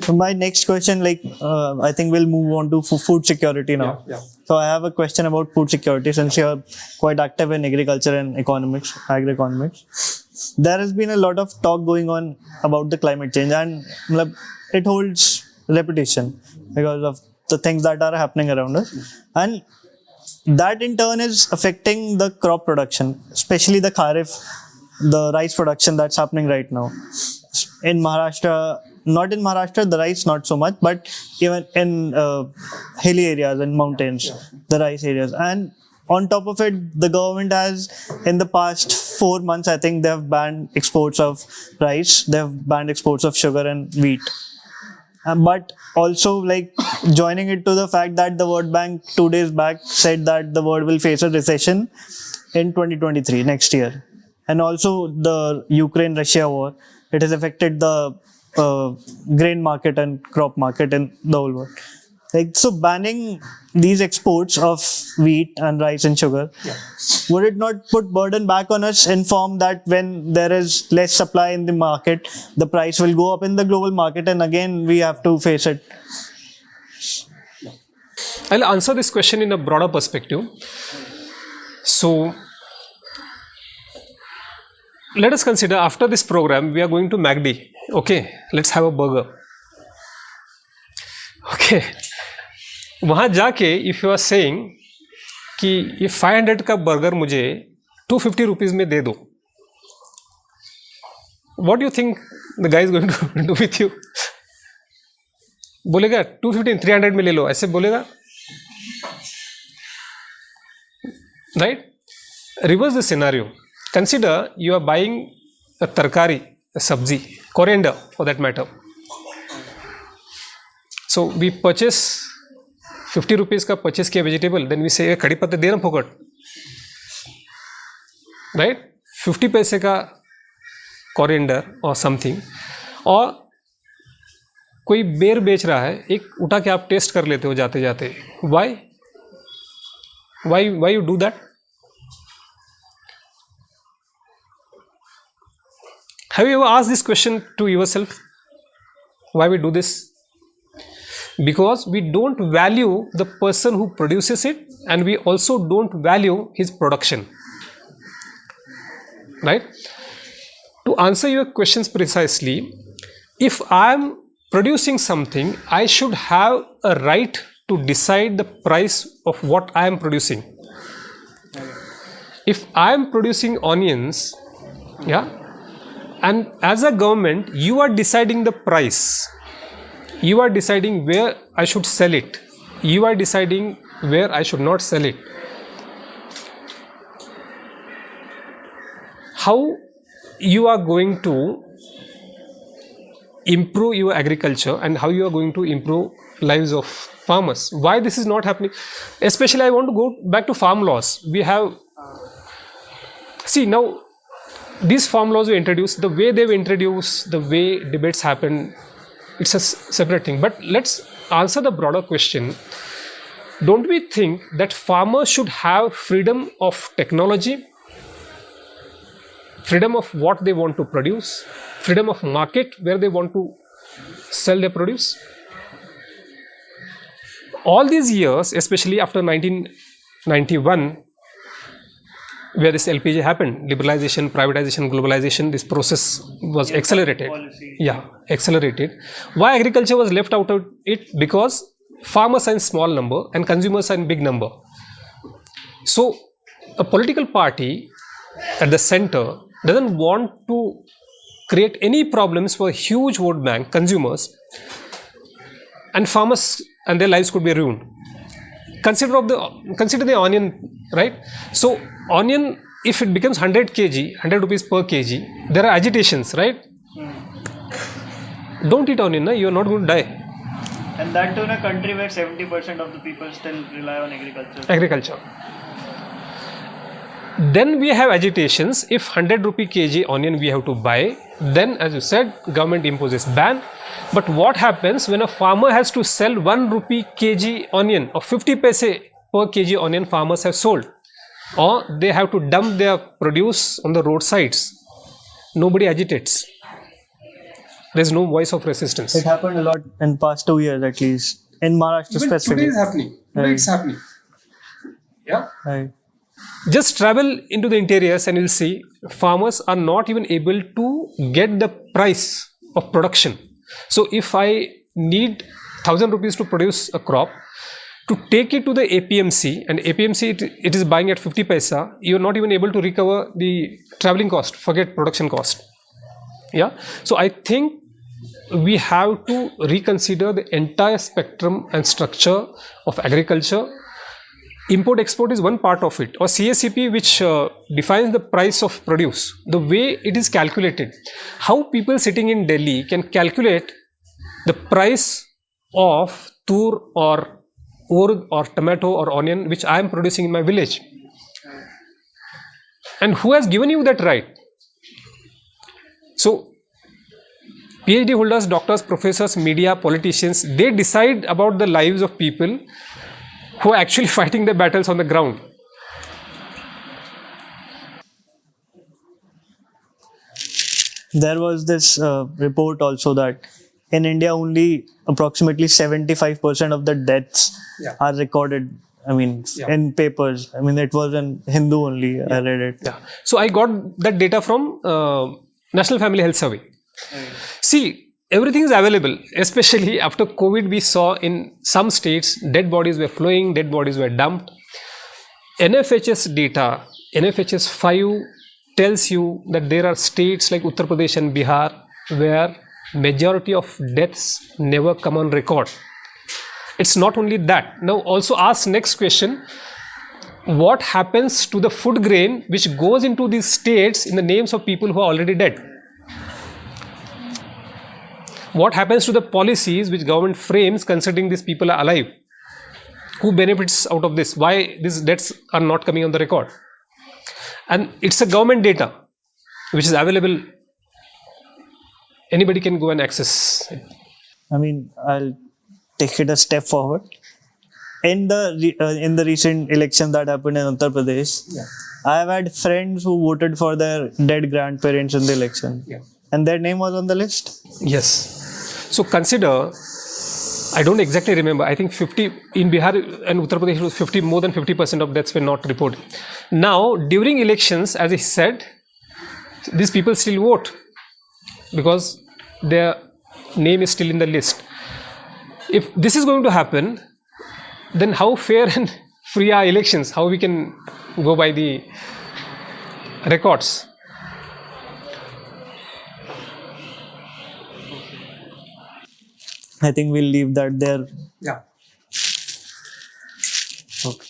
So my next question, I think we'll move on to food security now. Yeah. So I have a question about food security, since you're quite active in agriculture and agri-economics. There has been a lot of talk going on about the climate change, and it holds reputation because of the things that are happening around us. And that in turn is affecting the crop production, especially the kharif, the rice production that's happening right now. In Maharashtra, not in Maharashtra, the rice not so much, but even in hilly areas and mountains, the rice areas. And on top of it, the government has, in the past 4 months, I think they have banned exports of rice, they have banned exports of sugar and wheat. But also joining it to the fact that the World Bank 2 days back said that the world will face a recession in 2023, next year. And also the Ukraine-Russia war, it has affected the grain market and crop market in the whole world. So banning these exports of wheat and rice and sugar, would it not put burden back on us in form that when there is less supply in the market, the price will go up in the global market, and again we have to face it? I'll answer this question in a broader perspective. So let us consider, after this program we are going to McD. Okay, let's have a burger. Okay, वहाँ जाके if you are saying कि ये 500 का burger मुझे 250 rupees में दे दो, what do you think the guy is going to do with you? बोलेगा 250 300 में ले लो, ऐसे बोलेगा, right? Reverse the scenario. Consider you are buying a tarkari, a sabzi, coriander for that matter. So we purchase 50 rupees का purchase किया vegetable, then we say कड़ी पत्ते दे ना फोकट, right? 50 पैसे का coriander or something, और कोई बेर बेच रहा है, एक उठा के आप टेस्ट कर लेते हो जाते जाते. Why you do that? Have you ever asked this question to yourself? Why we do this? Because we don't value the person who produces it, and we also don't value his production. Right? To answer your questions precisely, if I am producing something, I should have a right to decide the price of what I am producing. If I am producing onions, and as a government, you are deciding the price. You are deciding where I should sell it. You are deciding where I should not sell it. How you are going to improve your agriculture and how you are going to improve lives of farmers? Why this is not happening? Especially I want to go back to farm laws. We have, see now, these farm laws were introduced, the way they were introduced, the way debates happen, it's a separate thing. But let's answer the broader question. Don't we think that farmers should have freedom of technology, freedom of what they want to produce, freedom of market where they want to sell their produce? All these years, especially after 1991, where this LPG happened, liberalization, privatization, globalization, this process was accelerated. Accelerated. Why agriculture was left out of it? Because farmers are in small number and consumers are in big number. So a political party at the center doesn't want to create any problems for a huge vote bank, consumers, and farmers and their lives could be ruined. Consider the onion, right? So onion, if it becomes 100 kg, 100 rupees per kg, there are agitations, right? Don't eat onion, you are not going to die. And that too in a country where 70% of the people still rely on agriculture. Then we have agitations. If 100 rupee kg onion we have to buy, then as you said, government imposes ban. But what happens when a farmer has to sell 1 rupee kg onion or 50 paise per kg onion farmers have sold, or they have to dump their produce on the roadsides? Nobody agitates. There's no voice of resistance. It happened a lot in past 2 years at least. In Maharashtra Even specifically. today is happening. Today Right. it's happening. Yeah. Right. Just travel into the interiors and you'll see farmers are not even able to get the price of production. So if I need 1,000 rupees to produce a crop, to take it to the APMC, and APMC it is buying at 50 paisa, you're not even able to recover the traveling cost, forget production cost. Yeah. So I think we have to reconsider the entire spectrum and structure of agriculture. Import export is one part of it, or CSCP, which defines the price of produce, the way it is calculated. How people sitting in Delhi can calculate the price of tur or urd or tomato or onion which I am producing in my village, and who has given you that right? So PhD holders, doctors, professors, media, politicians, they decide about the lives of people who are actually fighting the battles on the ground. There was this report also that in India only approximately 75% of the deaths Yeah. are recorded. I mean, Yeah. in papers. I mean, it was in Hindu only. I read it. Yeah. So I got that data from National Family Health Survey. See, everything is available, especially after COVID. We saw in some states dead bodies were flowing, dead bodies were dumped. NFHS data, NFHS 5 tells you that there are states like Uttar Pradesh and Bihar where majority of deaths never come on record. It's not only that. Now also ask next question, what happens to the food grain which goes into these states in the names of people who are already dead? What happens to the policies which government frames considering these people are alive? Who benefits out of this? Why these deaths are not coming on the record? And it's a government data which is available. Anybody can go and access it. I mean, I'll take it a step forward. In the recent election that happened in Uttar Pradesh, I have had friends who voted for their dead grandparents in the election, and their name was on the list. Yes. So consider, I don't exactly remember, I think 50 in Bihar and Uttar Pradesh was 50, more than 50% of deaths were not reported. Now during elections, as I said, these people still vote because their name is still in the list. If this is going to happen, then how fair and free are elections? How we can go by the records? I think we'll leave that there. Yeah. Okay.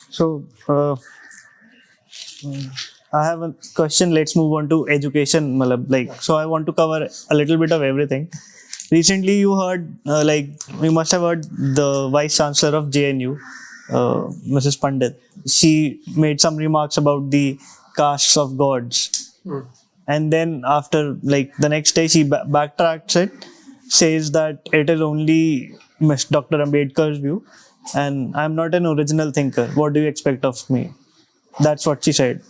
So, I have a question. Let's move on to education. So I want to cover a little bit of everything. Recently, you heard, you must have heard the Vice Chancellor of JNU, Mrs. Pandit. She made some remarks about the castes of gods. And then after, the next day, she backtracks it, says that it is only Dr. Ambedkar's view, and I'm not an original thinker. What do you expect of me? That's what she said.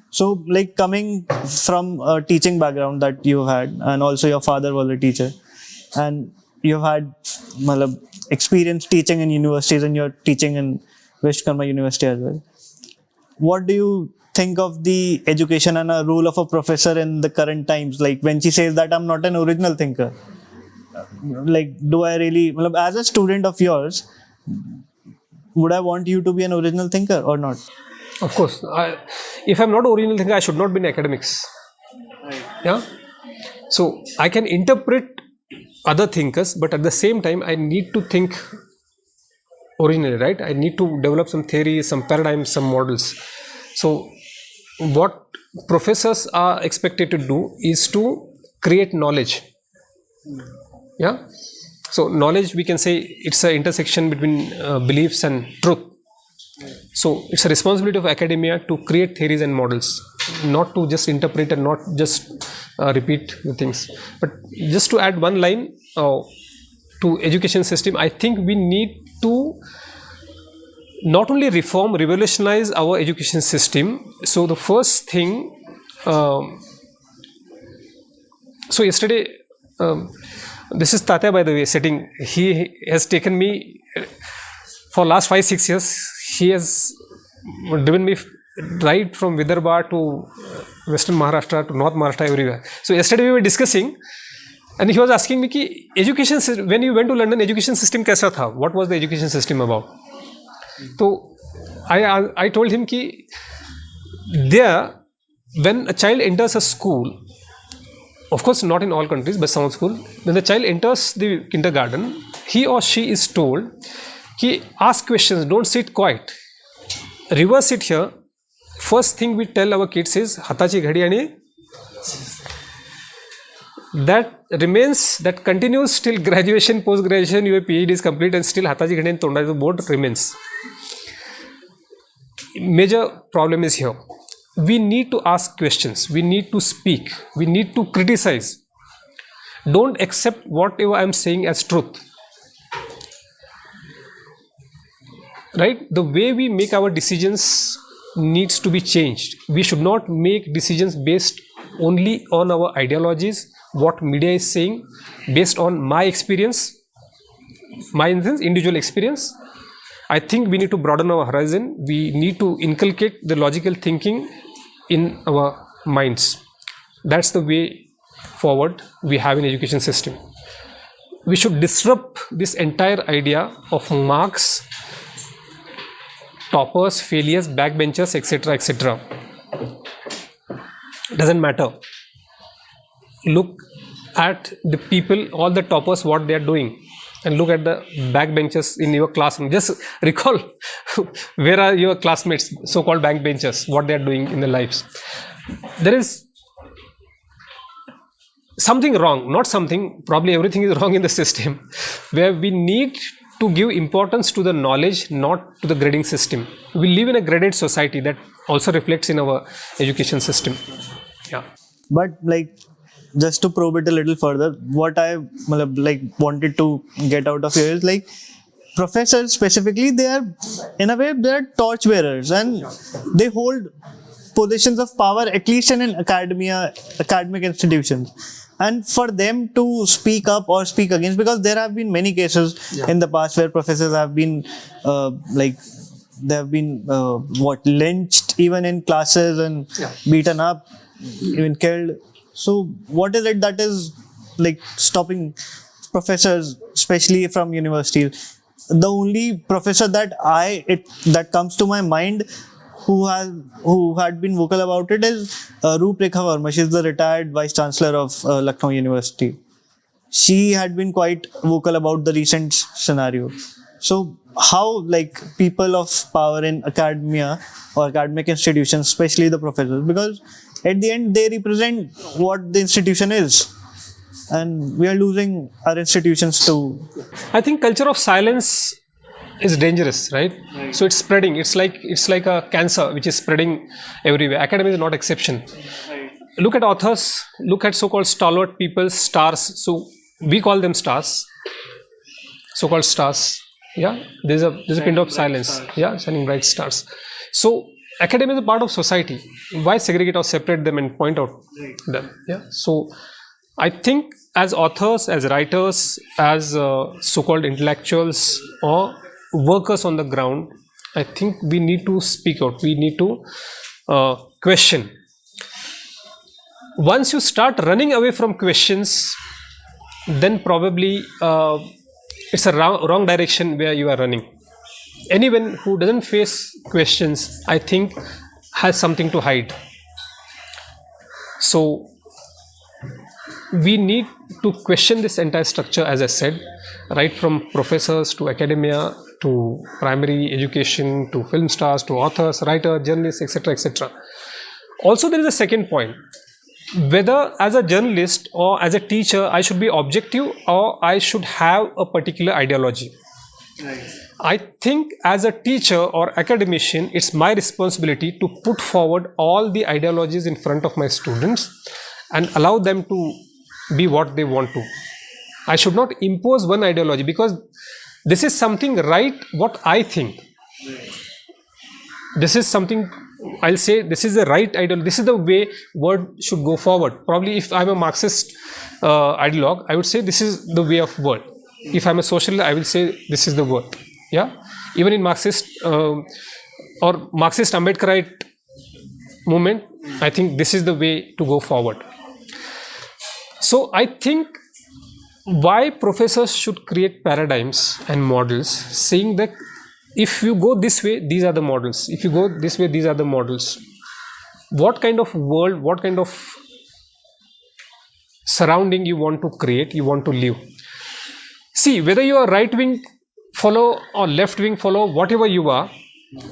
So, coming from a teaching background that you had, and also your father was a teacher, and you've had experience teaching in universities, and you're teaching in Vishwakarma University as well. What do you think of the education and a role of a professor in the current times? When she says that I'm not an original thinker, do I really, as a student of yours, would I want you to be an original thinker or not? Of course. If I'm not an original thinker, I should not be in academics. Yeah. So I can interpret other thinkers, but at the same time, I need to think originally, right? I need to develop some theories, some paradigms, some models. So what professors are expected to do is to create knowledge. Yeah. So knowledge, we can say it's an intersection between beliefs and truth. So it's a responsibility of academia to create theories and models, not to just interpret and not just repeat the things. But just to add one line to education system, I think we need to not only reform, revolutionize our education system. So the first thing, so yesterday this is Tatya, by the way, sitting. He has taken me for last 5-6 years. He has driven me right from Vidarbha to Western Maharashtra to North Maharashtra, everywhere. So yesterday we were discussing, and he was asking me ki education, when you went to London, education system kaisa tha? What was the education system about? So I told him ki there, when a child enters a school, of course not in all countries, but some school, when the child enters the kindergarten, he or she is told ki ask questions, don't sit quiet. Reverse it here. First thing we tell our kids is hatachi ghadi, and that remains, that continues till graduation, post graduation, your PhD is complete, and still hatachi ghadi and tonda board remains. Major problem is here. We need to ask questions, we need to speak, we need to criticize. Don't accept whatever I am saying as truth. Right? The way we make our decisions needs to be changed. We should not make decisions based only on our ideologies, what media is saying, based on my experience, my individual experience. I think we need to broaden our horizon. We need to inculcate the logical thinking in our minds. That's the way forward we have in education system. We should disrupt this entire idea of marks, toppers, failures, backbenchers, etc., etc. Doesn't matter. Look at the people, all the toppers, what they are doing, and look at the backbenchers in your classroom. Just recall where are your classmates, so-called backbenchers, what they are doing in their lives. There is something wrong, not something, probably everything is wrong in the system, where we need to give importance to the knowledge, not to the grading system. We live in a graded society that also reflects in our education system. Yeah. But like, just to probe it a little further, what I like wanted to get out of here is like, professors specifically, they are in a way they are torchbearers, and they hold positions of power, at least in academic institutions. And for them to speak up or speak against, because there have been many cases in the past where professors have been lynched even in classes and beaten up, even killed. So what is it that is like stopping professors, especially from universities? The only professor that comes to my mind who had been vocal about it is Roop Rekha Verma. She's the retired vice chancellor of Lucknow University. She had been quite vocal about the recent scenario. So how like people of power in academia or academic institutions, especially the professors, because at the end they represent what the institution is, and we are losing our institutions too. I think culture of silence is dangerous, right? So it's spreading. It's like a cancer which is spreading everywhere. Academia is not exception. Look at authors. Look at so-called stalwart people, stars. So we call them stars. So-called stars. Yeah, there's a pin of silence. Yeah, shining bright stars. So academia is a part of society. Why segregate or separate them and point out them? Yeah. So I think as authors, as writers, as so-called intellectuals or workers on the ground, I think we need to speak out. We need to question. Once you start running away from questions, then probably it's a wrong direction where you are running. Anyone who doesn't face questions, I think, has something to hide. So we need to question this entire structure, as I said, right from professors to academia to primary education to film stars to authors, writers, journalists, etc., etc. Also, there is a second point. Whether as a journalist or as a teacher, I should be objective or I should have a particular ideology. Right. I think as a teacher or academician, it's my responsibility to put forward all the ideologies in front of my students and allow them to be what they want to. I should not impose one ideology, because this is something right what I think. This is something I'll say this is the right ideal. This is the way world should go forward. Probably if I'm a Marxist ideologue, I would say this is the way of world. If I'm a socialist, I will say this is the world. Yeah. Even in Marxist or Marxist Ambedkarite movement, I think this is the way to go forward. So I think why professors should create paradigms and models saying that if you go this way, these are the models. If you go this way, these are the models. What kind of world, what kind of surrounding you want to create, you want to live. See, whether you are right-wing follow or left-wing follow, whatever you are,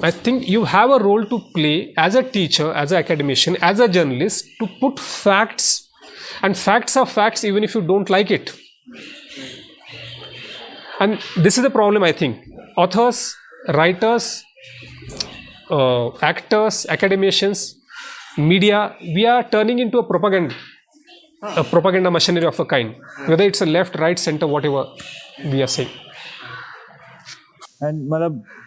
I think you have a role to play as a teacher, as an academician, as a journalist to put facts, and facts are facts even if you don't like it. And this is the problem, I think. Authors, writers, actors, academicians, media, we are turning into a propaganda machinery of a kind. Whether it's a left, right, center, whatever we are saying. And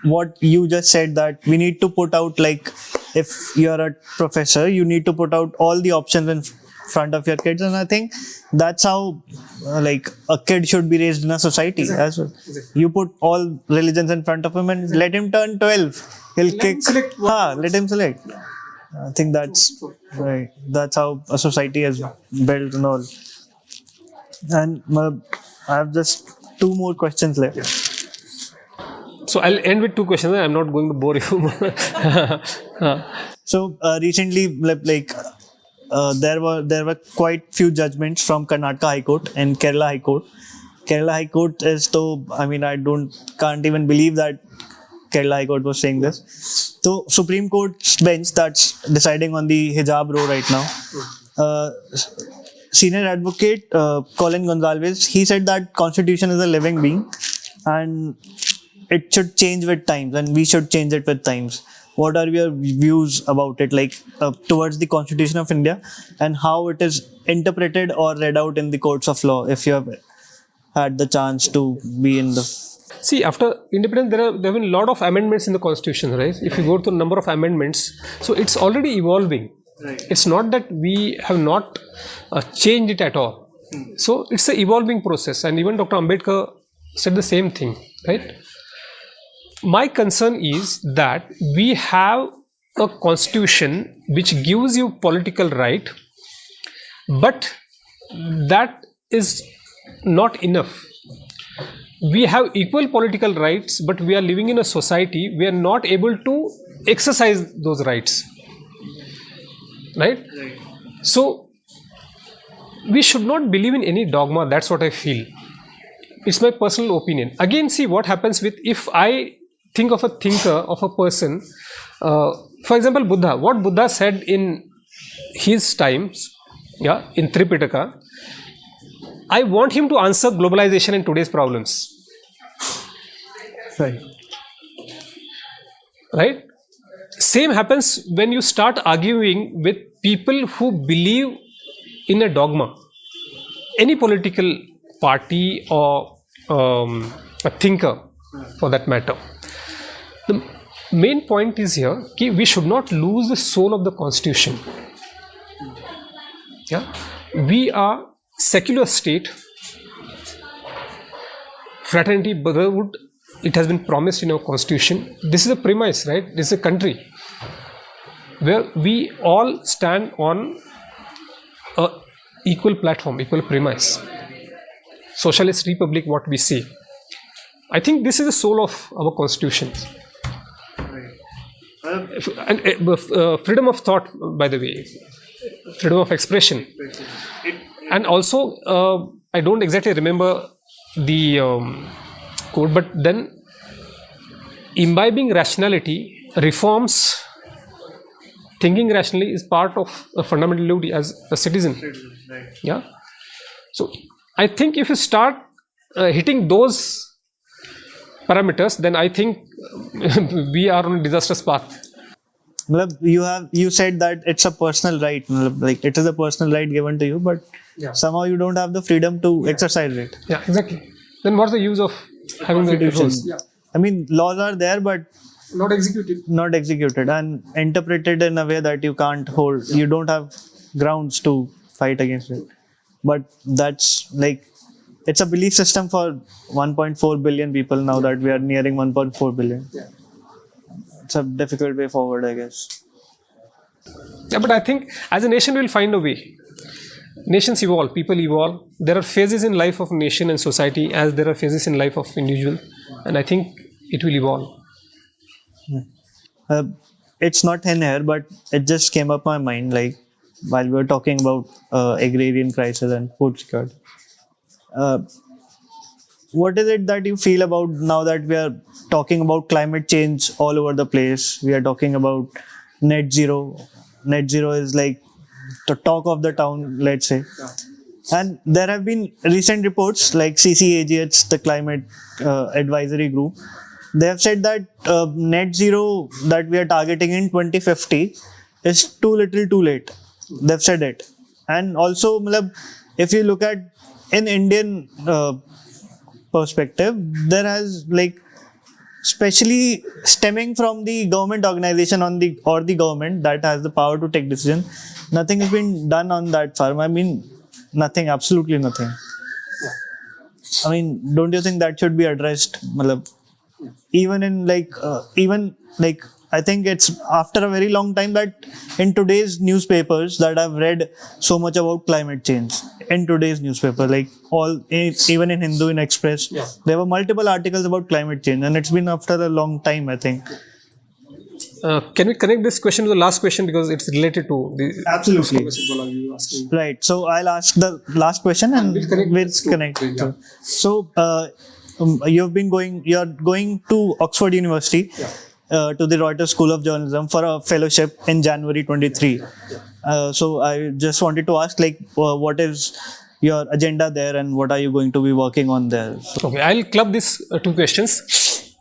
what you just said, that we need to put out, like, if you're a professor, you need to put out all the options in front of your kids. And I think that's how like a kid should be raised in a society as well. You put all religions in front of him and let him turn 12. He'll kick. Let him select. I think that's right. That's how a society is built and all. And I have just 2 more questions left. So I'll end with 2 questions. I'm not going to bore you. So recently, there were quite few judgments from Karnataka High Court and Kerala High Court. Kerala High Court is I can't even believe that Kerala High Court was saying this. So Supreme Court's bench that's deciding on the hijab law right now. Senior advocate Colin Gonsalves, he said that Constitution is a living being and it should change with times, and we should change it with times. What are your views about it, towards the Constitution of India and how it is interpreted or read out in the courts of law, if you have had the chance to be in the... See, after independence, there have been a lot of amendments in the Constitution, right? If you go to the number of amendments, so it's already evolving. Right. It's not that we have not changed it at all. So it's an evolving process, and even Dr. Ambedkar said the same thing, right? My concern is that we have a constitution which gives you political right, but that is not enough. We have equal political rights, but we are living in a society we are not able to exercise those rights, right? So we should not believe in any dogma. That's what I feel. It's my personal opinion. Again, see what happens with, if I think of a thinker, of a person, for example, Buddha, what Buddha said in his times, in Tripitaka, I want him to answer globalization and today's problems. Right? Same happens when you start arguing with people who believe in a dogma. Any political party or a thinker for that matter. The main point is here, we should not lose the soul of the Constitution. We are secular state, fraternity, brotherhood, it has been promised in our Constitution. This is a premise, right? This is a country where we all stand on a equal platform, equal premise. Socialist republic, what we say. I think this is the soul of our Constitution. And freedom of thought, by the way, freedom of expression. And also, I don't exactly remember the code, but then imbibing rationality, reforms, thinking rationally is part of a fundamental duty as a citizen. So I think if you start hitting those parameters, then I think we are on a disastrous path. You said that it's a personal right, like it is a personal right given to you, but somehow you don't have the freedom to exercise it. Yeah, exactly. Then what's the use of having the rules? I mean, laws are there, but Not executed and interpreted in a way that you can't hold, you don't have grounds to fight against it. But that's like, it's a belief system for 1.4 billion people now that we are nearing 1.4 billion. It's a difficult way forward, I guess. Yeah, but I think as a nation we'll find a way. Nations evolve, people evolve. There are phases in life of nation and society as there are phases in life of individual, and I think it will evolve. It's not in here, but it just came up my mind, like while we were talking about agrarian crisis and food security. What is it that you feel about now that we are talking about climate change all over the place? We are talking about net zero. Net zero is like the talk of the town, let's say. And there have been recent reports like CCAGH, the climate advisory group. They have said that net zero that we are targeting in 2050 is too little too late. They've said it. And also, if you look at in Indian perspective, there has like, especially stemming from the government organization or the government that has the power to take decision, nothing has been done on that farm. I mean, nothing, absolutely nothing. I mean, don't you think that should be addressed? Even in I think it's after a very long time that in today's newspapers that I've read so much about climate change in today's newspaper, like even in Hindu, in Express, there were multiple articles about climate change, and it's been after a long time, I think. Can we connect this question to the last question because it's related to the Absolutely. Right. So I'll ask the last question and we'll connect. Yeah. So you're going to Oxford University, to the Reuters School of Journalism for a fellowship in January 23. So I just wanted to ask, like, what is your agenda there and what are you going to be working on there? Okay, I'll club these two questions.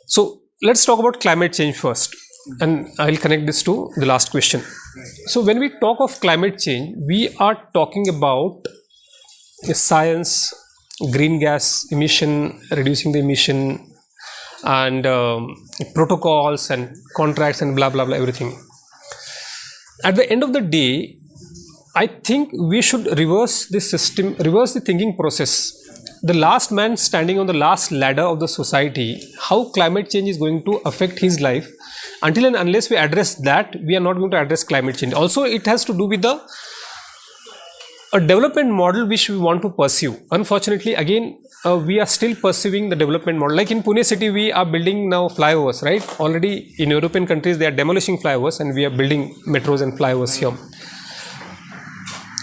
So let's talk about climate change first, and I'll connect this to the last question. So when we talk of climate change, we are talking about science, green gas emission, reducing the emission, and protocols and contracts and blah blah blah, everything. At the end of the day, I think we should reverse this system, reverse the thinking process. The last man standing on the last ladder of the society, how climate change is going to affect his life. Until and unless we address that, we are not going to address climate change. Also, it has to do with a development model which we want to pursue. Unfortunately, again, we are still pursuing the development model. Like in Pune city, we are building now flyovers, right? Already in European countries, they are demolishing flyovers and we are building metros and flyovers here.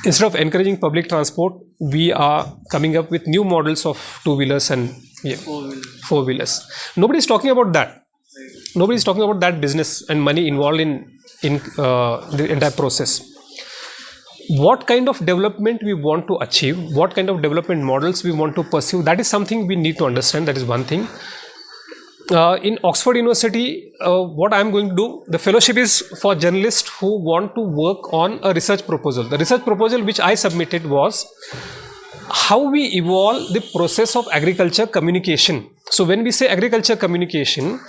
Instead of encouraging public transport, we are coming up with new models of two-wheelers and four-wheelers. Nobody is talking about that. Nobody is talking about that business and money involved in the entire process. What kind of development we want to achieve, what kind of development models we want to pursue, that is something we need to understand. That is one thing. In Oxford University, what I am going to do, the fellowship is for journalists who want to work on a research proposal. The research proposal which I submitted was how we evolve the process of agriculture communication. So when we say agriculture communication,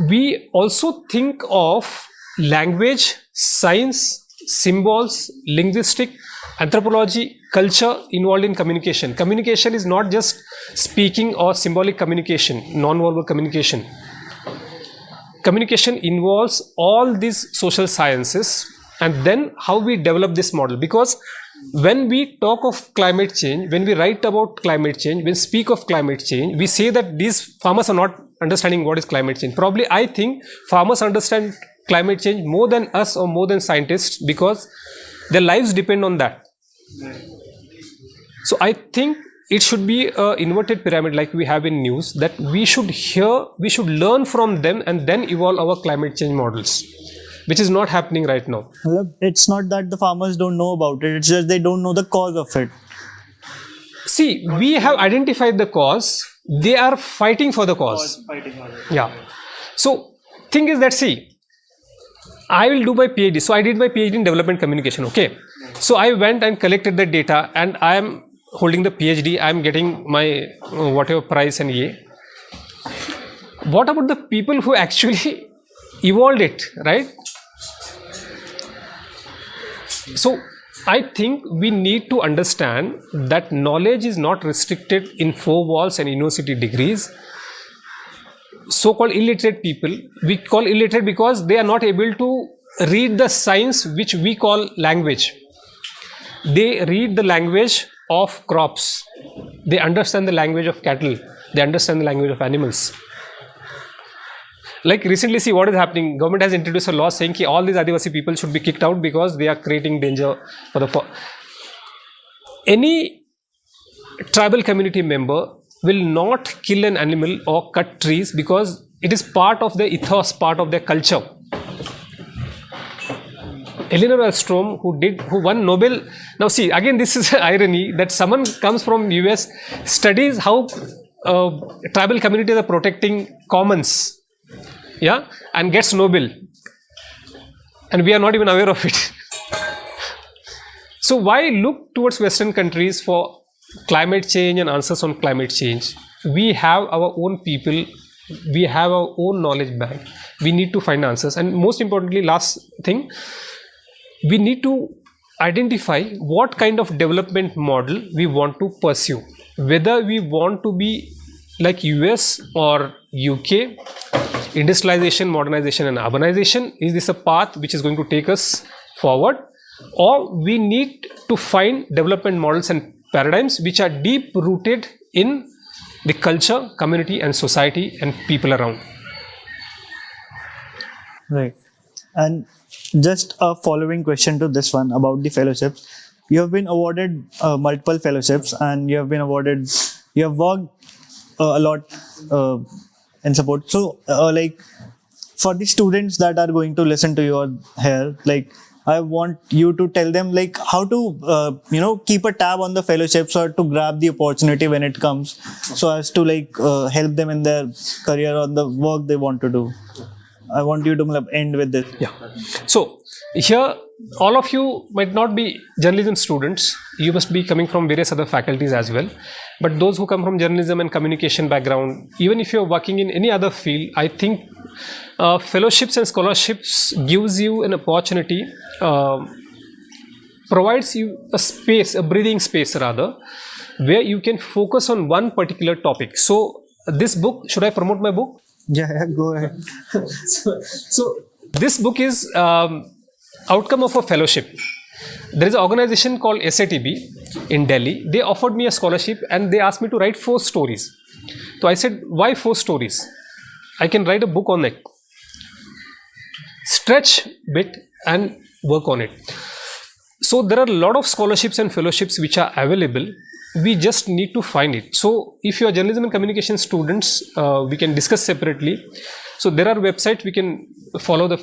we also think of language, science, symbols, linguistic, anthropology, culture involved in communication. Communication is not just speaking or symbolic communication, non-verbal communication. Communication involves all these social sciences, and then how we develop this model. Because when we talk of climate change, when we write about climate change, when we speak of climate change, we say that these farmers are not understanding what is climate change. Probably I think farmers understand climate change more than us or more than scientists because their lives depend on that. So I think it should be an inverted pyramid like we have in news, that we should learn from them and then evolve our climate change models, which is not happening right now. It's not that the farmers don't know about it, it's just they don't know the cause of it. See, we have identified the cause, they are fighting for the cause. Yeah. So thing is that, see, I will do my PhD. So I did my PhD in development communication. Okay. So I went and collected the data and I am holding the PhD. I am getting my whatever prize and what about the people who actually evolved it, right? So I think we need to understand that knowledge is not restricted in four walls and university degrees. So-called illiterate people, we call illiterate because they are not able to read the science which we call language. They read the language of crops. They understand the language of cattle. They understand the language of animals. Like recently, see what is happening. Government has introduced a law saying that all these Adivasi people should be kicked out because they are creating danger for the. Any tribal community member will not kill an animal or cut trees because it is part of their ethos, part of their culture. Eleanor Ostrom, who won Nobel. Now see, again this is an irony that someone comes from US, studies how tribal communities are protecting commons, yeah, and gets Nobel, and we are not even aware of it. So why look towards Western countries for climate change and answers on climate change? We have our own people, we have our own knowledge bank. We need to find answers, and most importantly, last thing, we need to identify what kind of development model we want to pursue. Whether we want to be like US or UK, industrialization, modernization and urbanization, is this a path which is going to take us forward? Or we need to find development models and paradigms which are deep rooted in the culture, community and society and people around. Right. And just a following question to this one about the fellowships. You have been awarded multiple fellowships, and you have worked a lot in support. So, like, for the students that are going to listen to you here, like, I want you to tell them like how to keep a tab on the fellowships or to grab the opportunity when it comes, so as to help them in their career or the work they want to do. I want you to end with this. Yeah. So here, all of you might not be journalism students. You must be coming from various other faculties as well. But those who come from journalism and communication background, even if you're working in any other field, I think fellowships and scholarships gives you an opportunity, provides you a space, a breathing space rather, where you can focus on one particular topic. So this book, should I promote my book? Yeah, go ahead. So this book is outcome of a fellowship. There is an organization called SATB in Delhi. They offered me a scholarship and they asked me to write 4 stories. So I said, why 4 stories? I can write a book on it. Stretch bit and work on it. So there are a lot of scholarships and fellowships which are available. We just need to find it. So if you are journalism and communication students, we can discuss separately. So there are websites we can follow the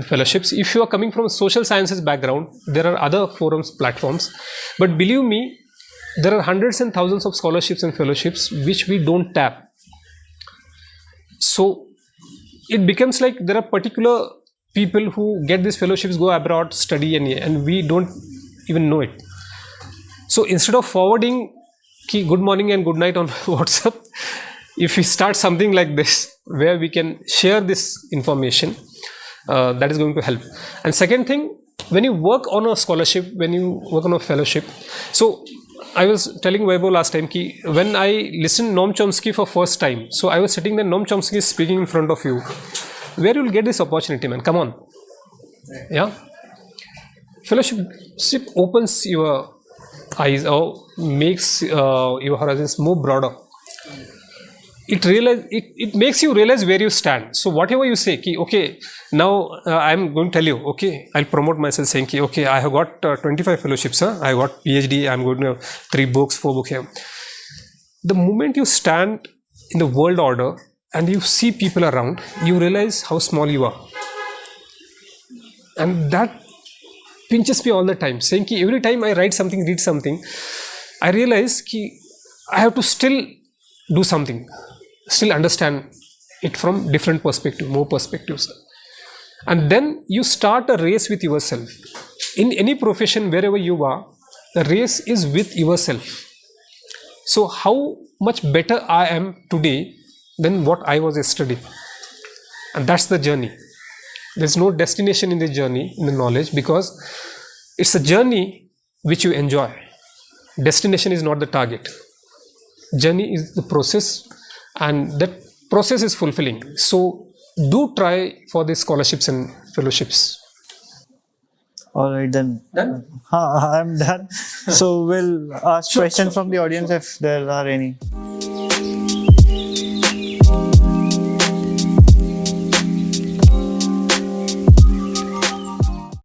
fellowships. If you are coming from a social sciences background, there are other forums, platforms. But believe me, there are hundreds and thousands of scholarships and fellowships which we don't tap. So it becomes like there are particular people who get these fellowships, go abroad, study, and we don't even know it. So instead of forwarding good morning and good night on WhatsApp, if we start something like this, where we can share this information, that is going to help. And second thing, when you work on a scholarship, when you work on a fellowship, so I was telling Vaibhav last time, when I listened Noam Chomsky for first time, so I was sitting there, Noam Chomsky is speaking in front of you. Where you will get this opportunity, man? Come on. Yeah. Fellowship opens your eyes or makes your horizons more broader. It makes you realize where you stand. So whatever you say, okay, now I'm going to tell you, okay, I'll promote myself saying, okay, I have got 25 fellowships, I got Ph.D, I'm going to have 3 books, 4 books here. The moment you stand in the world order and you see people around, you realize how small you are. And that pinches me all the time, saying every time I write something, read something, I realize I have to still do something, still understand it from different perspectives, more perspectives. And then you start a race with yourself. In any profession, wherever you are, the race is with yourself. So how much better I am today than what I was yesterday. And that's the journey. There's no destination in the journey, in the knowledge, because it's a journey which you enjoy. Destination is not the target. Journey is the process, and that process is fulfilling. So do try for the scholarships and fellowships. All right then. Done? I'm done. So we'll ask questions from the audience if there are any.